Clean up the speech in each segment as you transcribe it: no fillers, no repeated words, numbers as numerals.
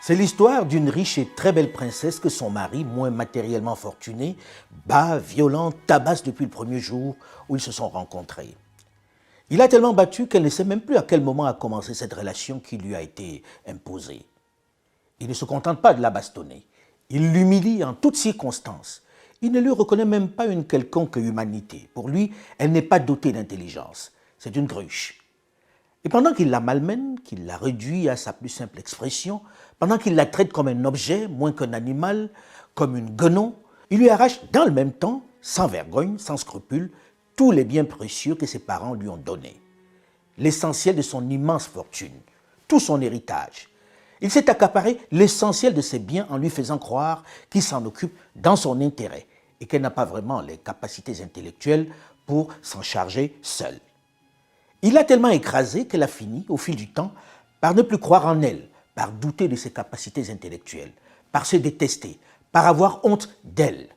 C'est l'histoire d'une riche et très belle princesse que son mari, moins matériellement fortuné, bat, violente, tabasse depuis le premier jour où ils se sont rencontrés. Il a tellement battu qu'elle ne sait même plus à quel moment a commencé cette relation qui lui a été imposée. Il ne se contente pas de la bastonner. Il l'humilie en toutes circonstances. Il ne lui reconnaît même pas une quelconque humanité. Pour lui, elle n'est pas dotée d'intelligence. C'est une cruche. Et pendant qu'il la malmène, qu'il la réduit à sa plus simple expression, pendant qu'il la traite comme un objet, moins qu'un animal, comme une guenon, il lui arrache dans le même temps, sans vergogne, sans scrupule, tous les biens précieux que ses parents lui ont donnés. L'essentiel de son immense fortune, tout son héritage. Il s'est accaparé l'essentiel de ses biens en lui faisant croire qu'il s'en occupe dans son intérêt et qu'elle n'a pas vraiment les capacités intellectuelles pour s'en charger seule. Il l'a tellement écrasée qu'elle a fini, au fil du temps, par ne plus croire en elle, par douter de ses capacités intellectuelles, par se détester, par avoir honte d'elle.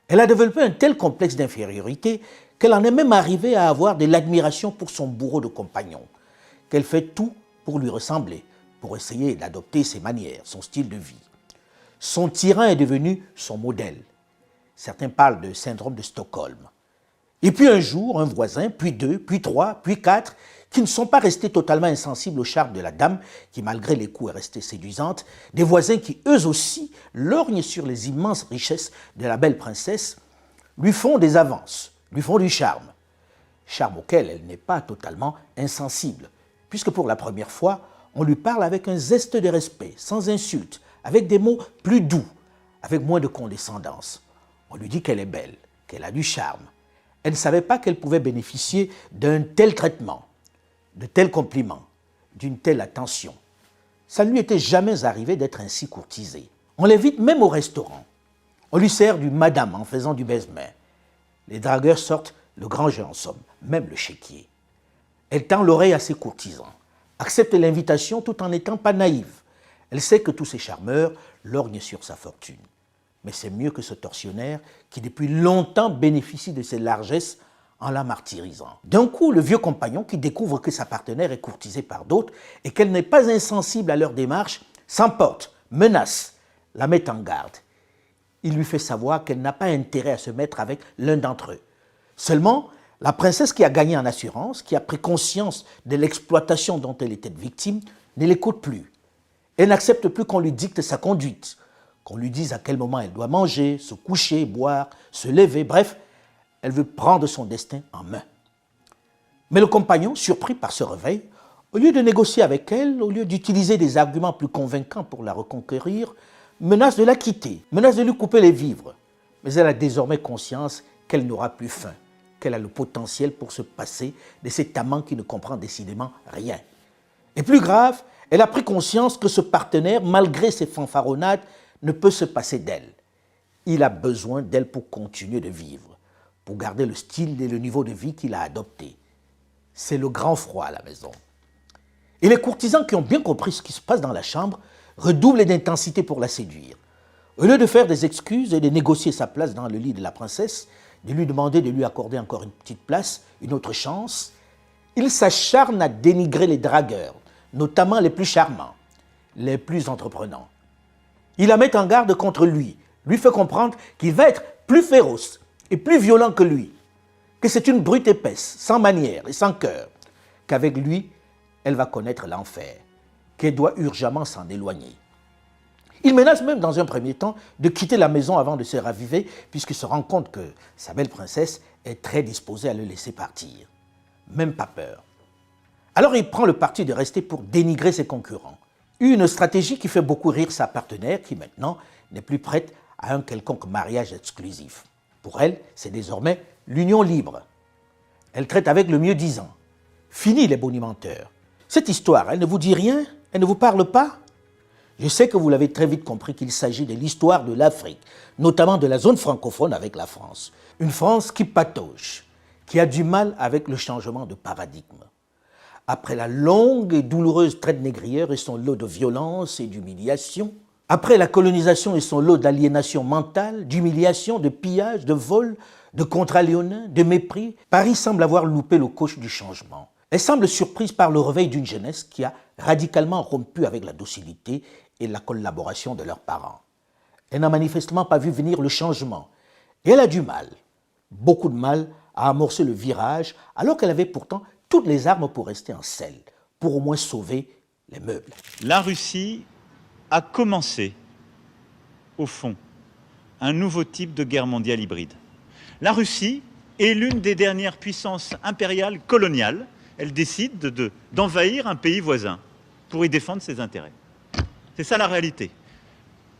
Elle a développé un tel complexe d'infériorité qu'elle en est même arrivée à avoir de l'admiration pour son bourreau de compagnon, qu'elle fait tout pour lui ressembler, pour essayer d'adopter ses manières, son style de vie. Son tyran est devenu son modèle. Certains parlent de syndrome de Stockholm. Et puis un jour, un voisin, puis deux, puis trois, puis quatre, qui ne sont pas restés totalement insensibles au charme de la dame, qui malgré les coups est restée séduisante, des voisins qui eux aussi lorgnent sur les immenses richesses de la belle princesse, lui font des avances, lui font du charme auquel elle n'est pas totalement insensible, puisque pour la première fois, on lui parle avec un zeste de respect, sans insulte, avec des mots plus doux, avec moins de condescendance. On lui dit qu'elle est belle, qu'elle a du charme. Elle ne savait pas qu'elle pouvait bénéficier d'un tel traitement, de tels compliments, d'une telle attention. Ça ne lui était jamais arrivé d'être ainsi courtisée. On l'invite même au restaurant. On lui sert du madame en faisant du baise-main. Les dragueurs sortent le grand jeu en somme, même le chéquier. Elle tend l'oreille à ses courtisans, accepte l'invitation tout en n'étant pas naïve. Elle sait que tous ces charmeurs lorgnent sur sa fortune. Mais c'est mieux que ce tortionnaire qui depuis longtemps bénéficie de ses largesses en la martyrisant. D'un coup, le vieux compagnon qui découvre que sa partenaire est courtisée par d'autres et qu'elle n'est pas insensible à leur démarche, s'emporte, menace, la met en garde. Il lui fait savoir qu'elle n'a pas intérêt à se mettre avec l'un d'entre eux. Seulement, la princesse qui a gagné en assurance, qui a pris conscience de l'exploitation dont elle était victime, ne l'écoute plus. Elle n'accepte plus qu'on lui dicte sa conduite, qu'on lui dise à quel moment elle doit manger, se coucher, boire, se lever, bref, elle veut prendre son destin en main. Mais le compagnon, surpris par ce réveil, au lieu de négocier avec elle, au lieu d'utiliser des arguments plus convaincants pour la reconquérir, menace de la quitter, menace de lui couper les vivres. Mais elle a désormais conscience qu'elle n'aura plus faim, qu'elle a le potentiel pour se passer de cet amant qui ne comprend décidément rien. Et plus grave, elle a pris conscience que ce partenaire, malgré ses fanfaronnades, ne peut se passer d'elle. Il a besoin d'elle pour continuer de vivre, pour garder le style et le niveau de vie qu'il a adopté. C'est le grand froid à la maison. Et les courtisans qui ont bien compris ce qui se passe dans la chambre redoublent d'intensité pour la séduire. Au lieu de faire des excuses et de négocier sa place dans le lit de la princesse, de lui demander de lui accorder encore une petite place, une autre chance, ils s'acharnent à dénigrer les dragueurs, notamment les plus charmants, les plus entreprenants. Il la met en garde contre lui fait comprendre qu'il va être plus féroce et plus violent que lui, que c'est une brute épaisse, sans manières et sans cœur, qu'avec lui, elle va connaître l'enfer, qu'elle doit urgemment s'en éloigner. Il menace même dans un premier temps de quitter la maison avant de se raviver, puisqu'il se rend compte que sa belle princesse est très disposée à le laisser partir. Même pas peur. Alors il prend le parti de rester pour dénigrer ses concurrents. Une stratégie qui fait beaucoup rire sa partenaire, qui maintenant n'est plus prête à un quelconque mariage exclusif. Pour elle, c'est désormais l'union libre. Elle traite avec le mieux-disant. Fini les bonimenteurs. Cette histoire, elle ne vous dit rien? Elle ne vous parle pas? Je sais que vous l'avez très vite compris qu'il s'agit de l'histoire de l'Afrique, notamment de la zone francophone avec la France. Une France qui patauge, qui a du mal avec le changement de paradigme. Après la longue et douloureuse traite négrière et son lot de violence et d'humiliation, après la colonisation et son lot d'aliénation mentale, d'humiliation, de pillage, de vol, de contrats léonins, de mépris, Paris semble avoir loupé le coche du changement. Elle semble surprise par le réveil d'une jeunesse qui a radicalement rompu avec la docilité et la collaboration de leurs parents. Elle n'a manifestement pas vu venir le changement et elle a du mal, beaucoup de mal, à amorcer le virage alors qu'elle avait pourtant toutes les armes pour rester en selle, pour au moins sauver les meubles. La Russie a commencé, au fond, un nouveau type de guerre mondiale hybride. La Russie est l'une des dernières puissances impériales coloniales. Elle décide d'envahir un pays voisin pour y défendre ses intérêts. C'est ça la réalité.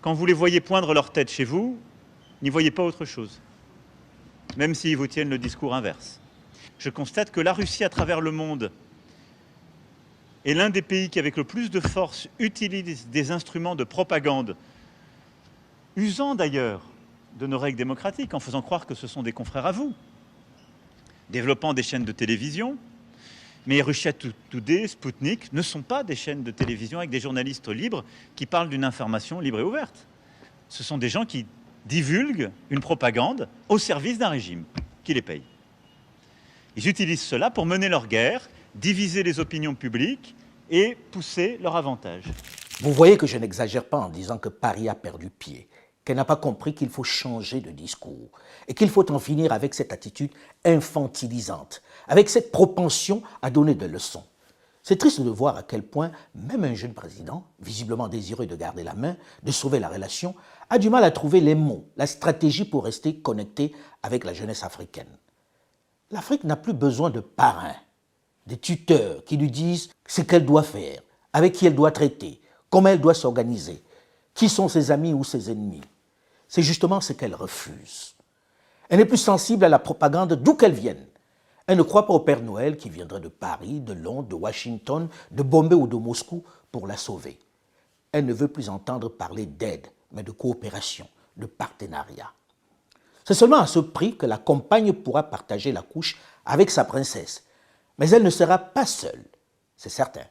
Quand vous les voyez poindre leur tête chez vous, n'y voyez pas autre chose, même s'ils vous tiennent le discours inverse. Je constate que la Russie, à travers le monde, est l'un des pays qui, avec le plus de force, utilise des instruments de propagande, usant d'ailleurs de nos règles démocratiques, en faisant croire que ce sont des confrères à vous, développant des chaînes de télévision. Mais Russia Today, Sputnik ne sont pas des chaînes de télévision avec des journalistes libres qui parlent d'une information libre et ouverte. Ce sont des gens qui divulguent une propagande au service d'un régime qui les paye. Ils utilisent cela pour mener leur guerre, diviser les opinions publiques et pousser leur avantage. Vous voyez que je n'exagère pas en disant que Paris a perdu pied, qu'elle n'a pas compris qu'il faut changer de discours et qu'il faut en finir avec cette attitude infantilisante, avec cette propension à donner des leçons. C'est triste de voir à quel point même un jeune président, visiblement désireux de garder la main, de sauver la relation, a du mal à trouver les mots, la stratégie pour rester connecté avec la jeunesse africaine. L'Afrique n'a plus besoin de parrains, des tuteurs qui lui disent ce qu'elle doit faire, avec qui elle doit traiter, comment elle doit s'organiser, qui sont ses amis ou ses ennemis. C'est justement ce qu'elle refuse. Elle n'est plus sensible à la propagande d'où qu'elle vienne. Elle ne croit pas au Père Noël qui viendrait de Paris, de Londres, de Washington, de Bombay ou de Moscou pour la sauver. Elle ne veut plus entendre parler d'aide, mais de coopération, de partenariat. C'est seulement à ce prix que la compagne pourra partager la couche avec sa princesse. Mais elle ne sera pas seule, c'est certain.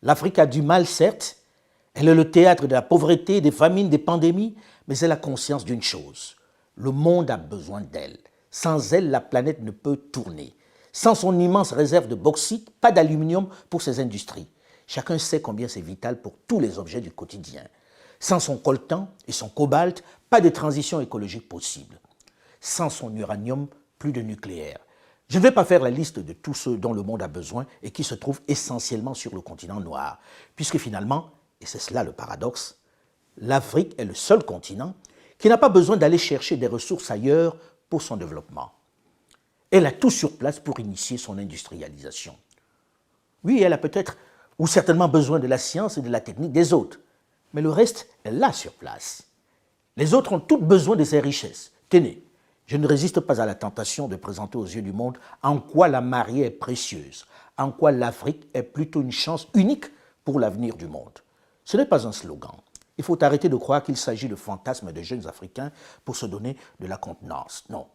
L'Afrique a du mal, certes. Elle est le théâtre de la pauvreté, des famines, des pandémies, mais elle a conscience d'une chose. Le monde a besoin d'elle. Sans elle, la planète ne peut tourner. Sans son immense réserve de bauxite, pas d'aluminium pour ses industries. Chacun sait combien c'est vital pour tous les objets du quotidien. Sans son coltan et son cobalt, pas de transition écologique possible. Sans son uranium, plus de nucléaire. Je ne vais pas faire la liste de tous ceux dont le monde a besoin et qui se trouvent essentiellement sur le continent noir, puisque finalement, et c'est cela le paradoxe, l'Afrique est le seul continent qui n'a pas besoin d'aller chercher des ressources ailleurs pour son développement. Elle a tout sur place pour initier son industrialisation. Oui, elle a peut-être ou certainement besoin de la science et de la technique des autres, mais le reste, elle l'a sur place. Les autres ont toutes besoin de ces richesses. Tenez, je ne résiste pas à la tentation de présenter aux yeux du monde en quoi la mariée est précieuse, en quoi l'Afrique est plutôt une chance unique pour l'avenir du monde. Ce n'est pas un slogan. Il faut arrêter de croire qu'il s'agit de fantasmes de jeunes Africains pour se donner de la contenance. Non.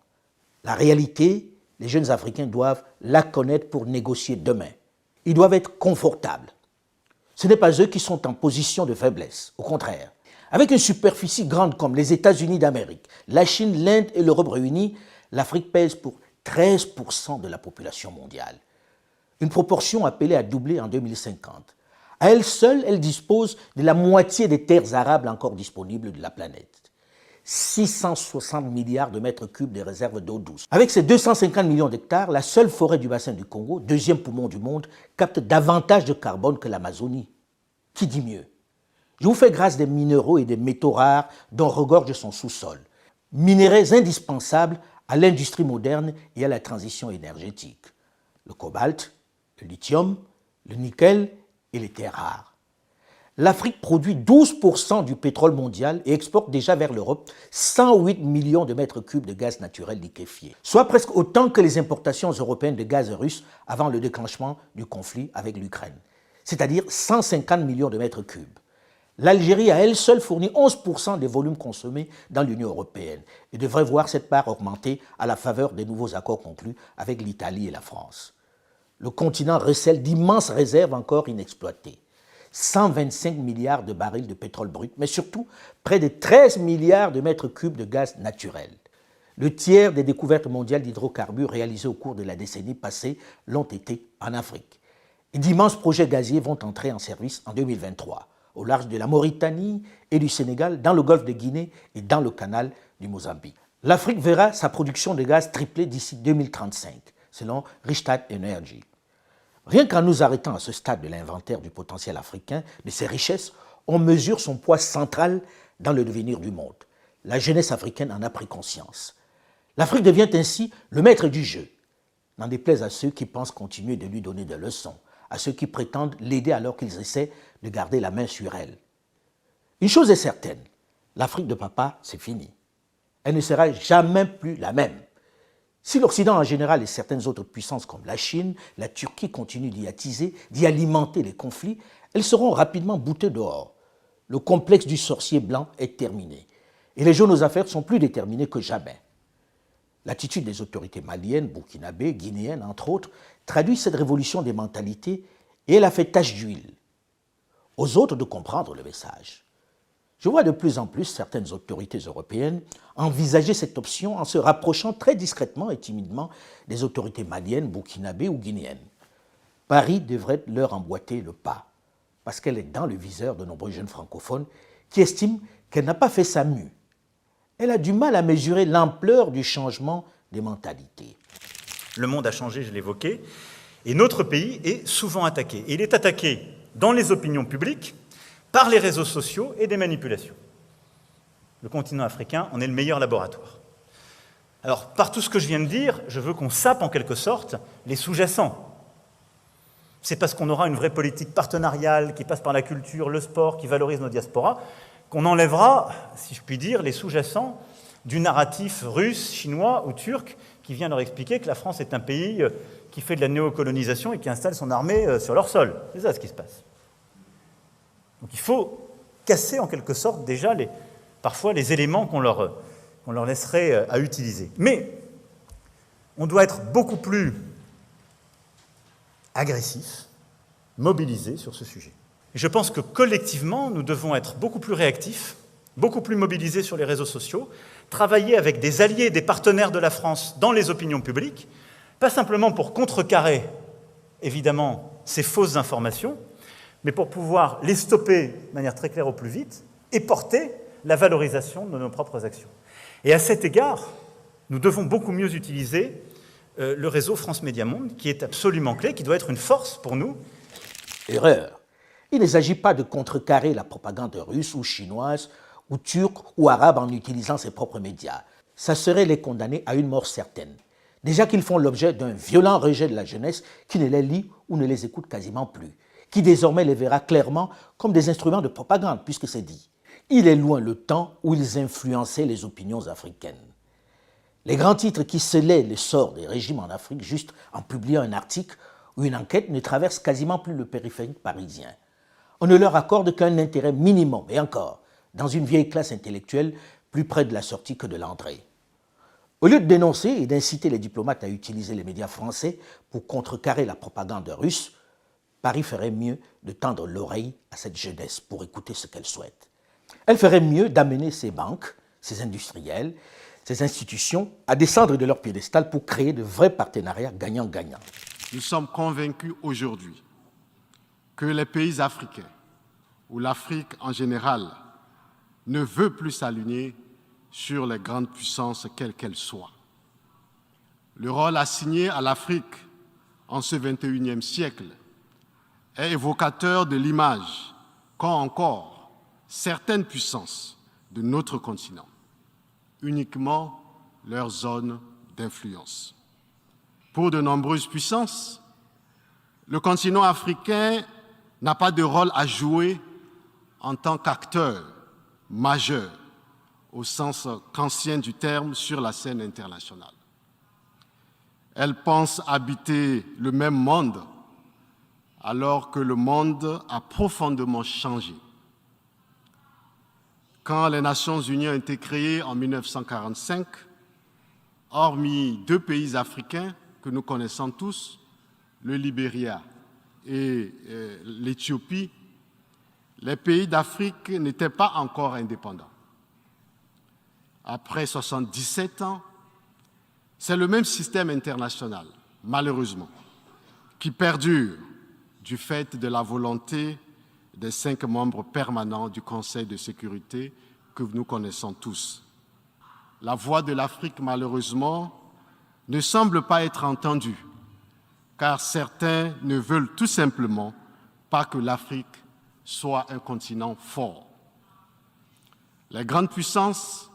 La réalité, les jeunes Africains doivent la connaître pour négocier demain. Ils doivent être confortables. Ce n'est pas eux qui sont en position de faiblesse. Au contraire. Avec une superficie grande comme les États-Unis d'Amérique, la Chine, l'Inde et l'Europe réunis, l'Afrique pèse pour 13% de la population mondiale. Une proportion appelée à doubler en 2050. À elle seule, elle dispose de la moitié des terres arables encore disponibles de la planète. 660 milliards de mètres cubes de réserves d'eau douce. Avec ses 250 millions d'hectares, la seule forêt du bassin du Congo, deuxième poumon du monde, capte davantage de carbone que l'Amazonie. Qui dit mieux? Je vous fais grâce des minéraux et des métaux rares dont regorge son sous-sol. Minéraux indispensables à l'industrie moderne et à la transition énergétique. Le cobalt, le lithium, le nickel et les terres rares. L'Afrique produit 12% du pétrole mondial et exporte déjà vers l'Europe 108 millions de mètres cubes de gaz naturel liquéfié, soit presque autant que les importations européennes de gaz russe avant le déclenchement du conflit avec l'Ukraine, c'est-à-dire 150 millions de mètres cubes. L'Algérie à elle seule fournit 11% des volumes consommés dans l'Union européenne et devrait voir cette part augmenter à la faveur des nouveaux accords conclus avec l'Italie et la France. Le continent recèle d'immenses réserves encore inexploitées. 125 milliards de barils de pétrole brut, mais surtout près de 13 milliards de mètres cubes de gaz naturel. Le tiers des découvertes mondiales d'hydrocarbures réalisées au cours de la décennie passée l'ont été en Afrique. Et d'immenses projets gaziers vont entrer en service en 2023. au large de la Mauritanie et du Sénégal, dans le golfe de Guinée et dans le canal du Mozambique. L'Afrique verra sa production de gaz tripler d'ici 2035, selon Rystad Energy. Rien qu'en nous arrêtant à ce stade de l'inventaire du potentiel africain, de ses richesses, on mesure son poids central dans le devenir du monde. La jeunesse africaine en a pris conscience. L'Afrique devient ainsi le maître du jeu. N'en déplaise à ceux qui pensent continuer de lui donner des leçons, à ceux qui prétendent l'aider alors qu'ils essaient de garder la main sur elle. Une chose est certaine, l'Afrique de papa, c'est fini. Elle ne sera jamais plus la même. Si l'Occident en général et certaines autres puissances comme la Chine, la Turquie continuent d'y attiser, d'y alimenter les conflits, elles seront rapidement boutées dehors. Le complexe du sorcier blanc est terminé. Et les jeunes aux affaires sont plus déterminés que jamais. L'attitude des autorités maliennes, burkinabées, guinéennes, entre autres, traduit cette révolution des mentalités et elle a fait tache d'huile. Aux autres de comprendre le message. Je vois de plus en plus certaines autorités européennes envisager cette option en se rapprochant très discrètement et timidement des autorités maliennes, burkinabées ou guinéennes. Paris devrait leur emboîter le pas, parce qu'elle est dans le viseur de nombreux jeunes francophones qui estiment qu'elle n'a pas fait sa mue. Elle a du mal à mesurer l'ampleur du changement des mentalités. Le monde a changé, je l'évoquais, et notre pays est souvent attaqué. Et il est attaqué dans les opinions publiques, par les réseaux sociaux et des manipulations. Le continent africain en est le meilleur laboratoire. Alors, par tout ce que je viens de dire, je veux qu'on sape en quelque sorte les sous-jacents. C'est parce qu'on aura une vraie politique partenariale qui passe par la culture, le sport, qui valorise nos diasporas, qu'on enlèvera, si je puis dire, les sous-jacents du narratif russe, chinois ou turc qui vient leur expliquer que la France est un pays qui fait de la néocolonisation et qui installe son armée sur leur sol. C'est ça ce qui se passe. Donc il faut casser en quelque sorte déjà parfois les éléments qu'on leur laisserait à utiliser. Mais on doit être beaucoup plus agressif, mobilisé sur ce sujet. Et je pense que collectivement, nous devons être beaucoup plus réactifs, beaucoup plus mobilisés sur les réseaux sociaux, travailler avec des alliés, des partenaires de la France dans les opinions publiques, pas simplement pour contrecarrer, évidemment, ces fausses informations, mais pour pouvoir les stopper de manière très claire au plus vite et porter la valorisation de nos propres actions. Et à cet égard, nous devons beaucoup mieux utiliser le réseau France Média Monde, qui est absolument clé, qui doit être une force pour nous. Erreur. Il ne s'agit pas de contrecarrer la propagande russe ou chinoise ou turque ou arabe en utilisant ses propres médias. Ça serait les condamner à une mort certaine. Déjà qu'ils font l'objet d'un violent rejet de la jeunesse qui ne les lit ou ne les écoute quasiment plus, qui désormais les verra clairement comme des instruments de propagande, puisque c'est dit. Il est loin le temps où ils influençaient les opinions africaines. Les grands titres qui scellaient le sort des régimes en Afrique juste en publiant un article ou une enquête ne traversent quasiment plus le périphérique parisien. On ne leur accorde qu'un intérêt minimum, et encore, dans une vieille classe intellectuelle plus près de la sortie que de l'entrée. Au lieu de dénoncer et d'inciter les diplomates à utiliser les médias français pour contrecarrer la propagande russe, Paris ferait mieux de tendre l'oreille à cette jeunesse pour écouter ce qu'elle souhaite. Elle ferait mieux d'amener ses banques, ses industriels, ses institutions à descendre de leur piédestal pour créer de vrais partenariats gagnant-gagnant. Nous sommes convaincus aujourd'hui que les pays africains, ou l'Afrique en général, ne veut plus s'aligner sur les grandes puissances, quelles qu'elles soient. Le rôle assigné à l'Afrique en ce XXIe siècle est évocateur de l'image qu'ont encore certaines puissances de notre continent, uniquement leur zone d'influence. Pour de nombreuses puissances, le continent africain n'a pas de rôle à jouer en tant qu'acteur majeur au sens kantien du terme sur la scène internationale. Elles pensent habiter le même monde alors que le monde a profondément changé. Quand les Nations Unies ont été créées en 1945, hormis deux pays africains que nous connaissons tous, le Libéria et l'Éthiopie, les pays d'Afrique n'étaient pas encore indépendants. Après 77 ans, c'est le même système international, malheureusement, qui perdure du fait de la volonté des 5 membres permanents du Conseil de sécurité que nous connaissons tous. La voix de l'Afrique, malheureusement, ne semble pas être entendue, car certains ne veulent tout simplement pas que l'Afrique soit un continent fort. Les grandes puissances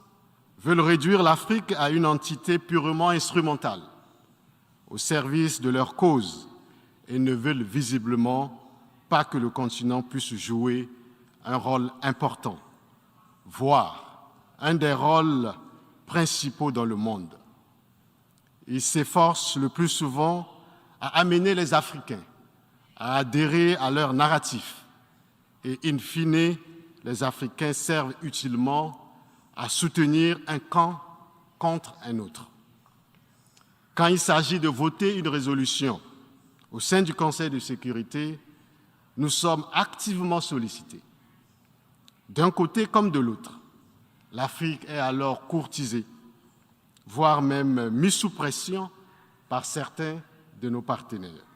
veulent réduire l'Afrique à une entité purement instrumentale, au service de leur cause, et ne veulent visiblement pas que le continent puisse jouer un rôle important, voire un des rôles principaux dans le monde. Ils s'efforcent le plus souvent à amener les Africains à adhérer à leur narratif et, in fine, les Africains servent utilement à soutenir un camp contre un autre. Quand il s'agit de voter une résolution au sein du Conseil de sécurité, nous sommes activement sollicités. D'un côté comme de l'autre, l'Afrique est alors courtisée, voire même mise sous pression par certains de nos partenaires.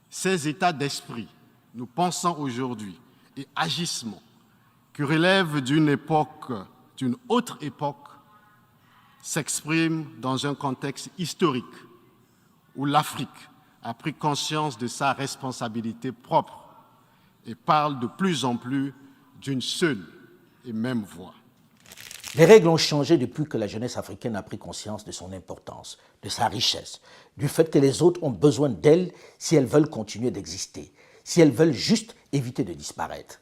Ces états d'esprit, nous pensons aujourd'hui, et agissements qui relèvent d'une autre époque, s'expriment dans un contexte historique où l'Afrique a pris conscience de sa responsabilité propre et parle de plus en plus d'une seule et même voix. Les règles ont changé depuis que la jeunesse africaine a pris conscience de son importance, de sa richesse, du fait que les autres ont besoin d'elle si elles veulent continuer d'exister, si elles veulent juste éviter de disparaître.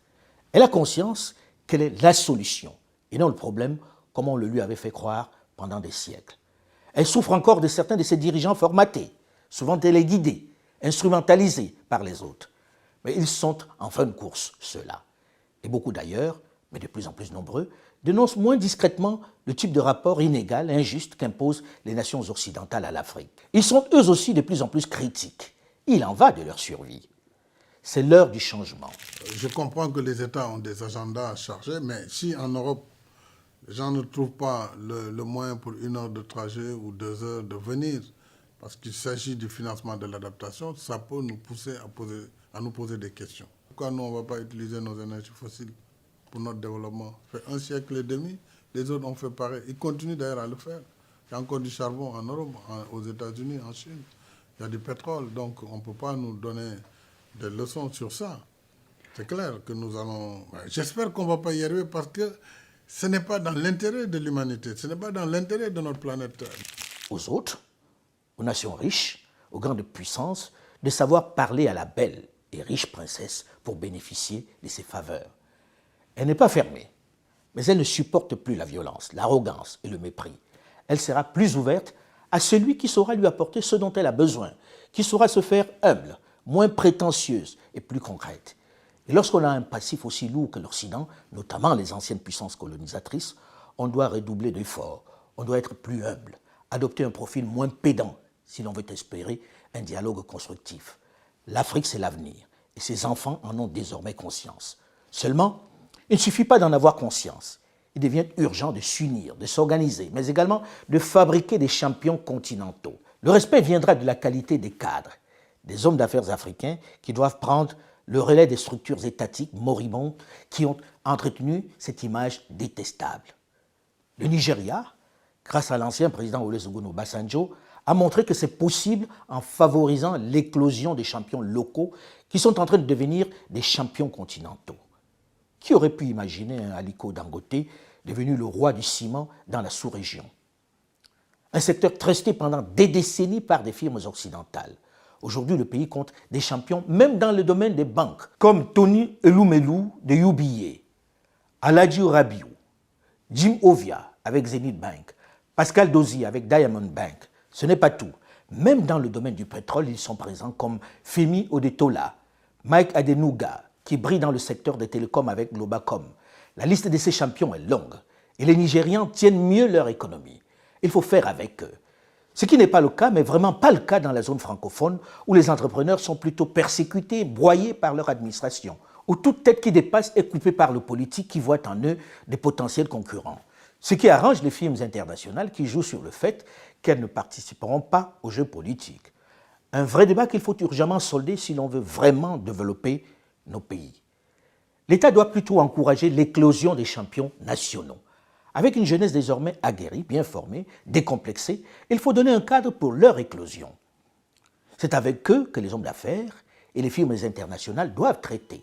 Elle a conscience qu'elle est la solution et non le problème comme on le lui avait fait croire pendant des siècles. Elle souffre encore de certains de ses dirigeants formatés, souvent téléguidés, instrumentalisés par les autres. Mais ils sont en fin de course, ceux-là. Et beaucoup d'ailleurs, mais de plus en plus nombreux, dénoncent moins discrètement le type de rapport inégal, injuste qu'imposent les nations occidentales à l'Afrique. Ils sont eux aussi de plus en plus critiques. Il en va de leur survie. C'est l'heure du changement. Je comprends que les États ont des agendas chargés, mais si en Europe, les gens ne trouvent pas le moyen pour 1 heure de trajet ou 2 heures de venir, parce qu'il s'agit du financement de l'adaptation, ça peut nous pousser à nous poser des questions. Pourquoi nous, on ne va pas utiliser nos énergies fossiles pour notre développement? Ça fait 1 siècle et demi, les autres ont fait pareil. Ils continuent d'ailleurs à le faire. Il y a encore du charbon en Europe, aux États-Unis, en Chine. Il y a du pétrole, donc on ne peut pas nous donner des leçons sur ça. C'est clair que nous allons... J'espère qu'on ne va pas y arriver parce que ce n'est pas dans l'intérêt de l'humanité, ce n'est pas dans l'intérêt de notre planète Terre. Aux autres, aux nations riches, aux grandes puissances, de savoir parler à la belle et riche princesse pour bénéficier de ses faveurs. Elle n'est pas fermée, mais elle ne supporte plus la violence, l'arrogance et le mépris. Elle sera plus ouverte à celui qui saura lui apporter ce dont elle a besoin, qui saura se faire humble, moins prétentieuse et plus concrète. Et lorsqu'on a un passif aussi lourd que l'Occident, notamment les anciennes puissances colonisatrices, on doit redoubler d'efforts, on doit être plus humble, adopter un profil moins pédant si l'on veut espérer un dialogue constructif. L'Afrique, c'est l'avenir, et ses enfants en ont désormais conscience. Seulement, il ne suffit pas d'en avoir conscience. Il devient urgent de s'unir, de s'organiser, mais également de fabriquer des champions continentaux. Le respect viendra de la qualité des cadres, des hommes d'affaires africains qui doivent prendre le relais des structures étatiques moribondes qui ont entretenu cette image détestable. Le Nigeria, grâce à l'ancien président Olusegun Obasanjo, a montré que c'est possible en favorisant l'éclosion des champions locaux qui sont en train de devenir des champions continentaux. Qui aurait pu imaginer un Aliko Dangote devenu le roi du ciment dans la sous-région? Un secteur trusté pendant des décennies par des firmes occidentales. Aujourd'hui, le pays compte des champions, même dans le domaine des banques, comme Tony Elumelu de UBA, Aladji Rabiou, Jim Ovia avec Zenith Bank, Pascal Dozie avec Diamond Bank. Ce n'est pas tout. Même dans le domaine du pétrole, ils sont présents comme Femi Odetola, Mike Adenuga, qui brille dans le secteur des télécoms avec Globacom. La liste de ces champions est longue et les Nigérians tiennent mieux leur économie. Il faut faire avec eux. Ce qui n'est pas le cas, mais vraiment pas le cas dans la zone francophone où les entrepreneurs sont plutôt persécutés, broyés par leur administration, où toute tête qui dépasse est coupée par le politique qui voit en eux des potentiels concurrents. Ce qui arrange les firmes internationales qui jouent sur le fait qu'elles ne participeront pas aux jeux politiques. Un vrai débat qu'il faut urgemment solder si l'on veut vraiment développer nos pays. L'État doit plutôt encourager l'éclosion des champions nationaux. Avec une jeunesse désormais aguerrie, bien formée, décomplexée, il faut donner un cadre pour leur éclosion. C'est avec eux que les hommes d'affaires et les firmes internationales doivent traiter.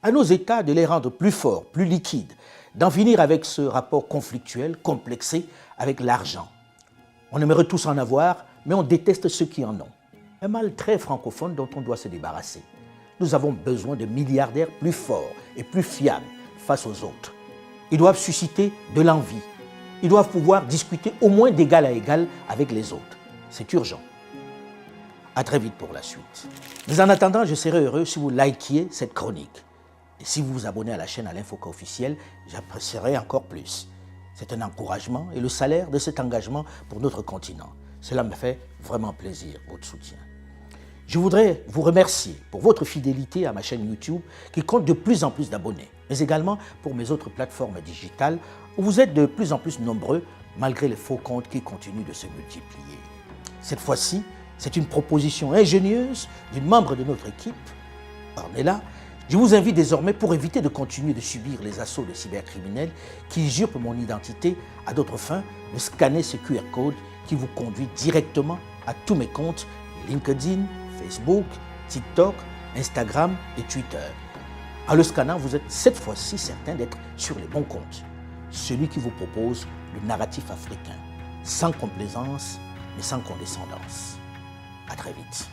À nos États de les rendre plus forts, plus liquides, d'en finir avec ce rapport conflictuel, complexé avec l'argent. On aimerait tous en avoir, mais on déteste ceux qui en ont. Un mal très francophone dont on doit se débarrasser. Nous avons besoin de milliardaires plus forts et plus fiables face aux autres. Ils doivent susciter de l'envie. Ils doivent pouvoir discuter au moins d'égal à égal avec les autres. C'est urgent. À très vite pour la suite. Mais en attendant, je serai heureux si vous likiez cette chronique. Et si vous vous abonnez à la chaîne Alain Foka officiel, j'apprécierai encore plus. C'est un encouragement et le salaire de cet engagement pour notre continent. Cela me fait vraiment plaisir, votre soutien. Je voudrais vous remercier pour votre fidélité à ma chaîne YouTube qui compte de plus en plus d'abonnés, mais également pour mes autres plateformes digitales où vous êtes de plus en plus nombreux malgré les faux comptes qui continuent de se multiplier. Cette fois-ci, c'est une proposition ingénieuse d'une membre de notre équipe, Ornella. Je vous invite désormais, pour éviter de continuer de subir les assauts de cybercriminels qui usurpent mon identité à d'autres fins, de scanner ce QR code qui vous conduit directement à tous mes comptes LinkedIn, Facebook, TikTok, Instagram et Twitter. En le scannant, vous êtes cette fois-ci certain d'être sur les bons comptes. Celui qui vous propose le narratif africain, sans complaisance mais sans condescendance. À très vite.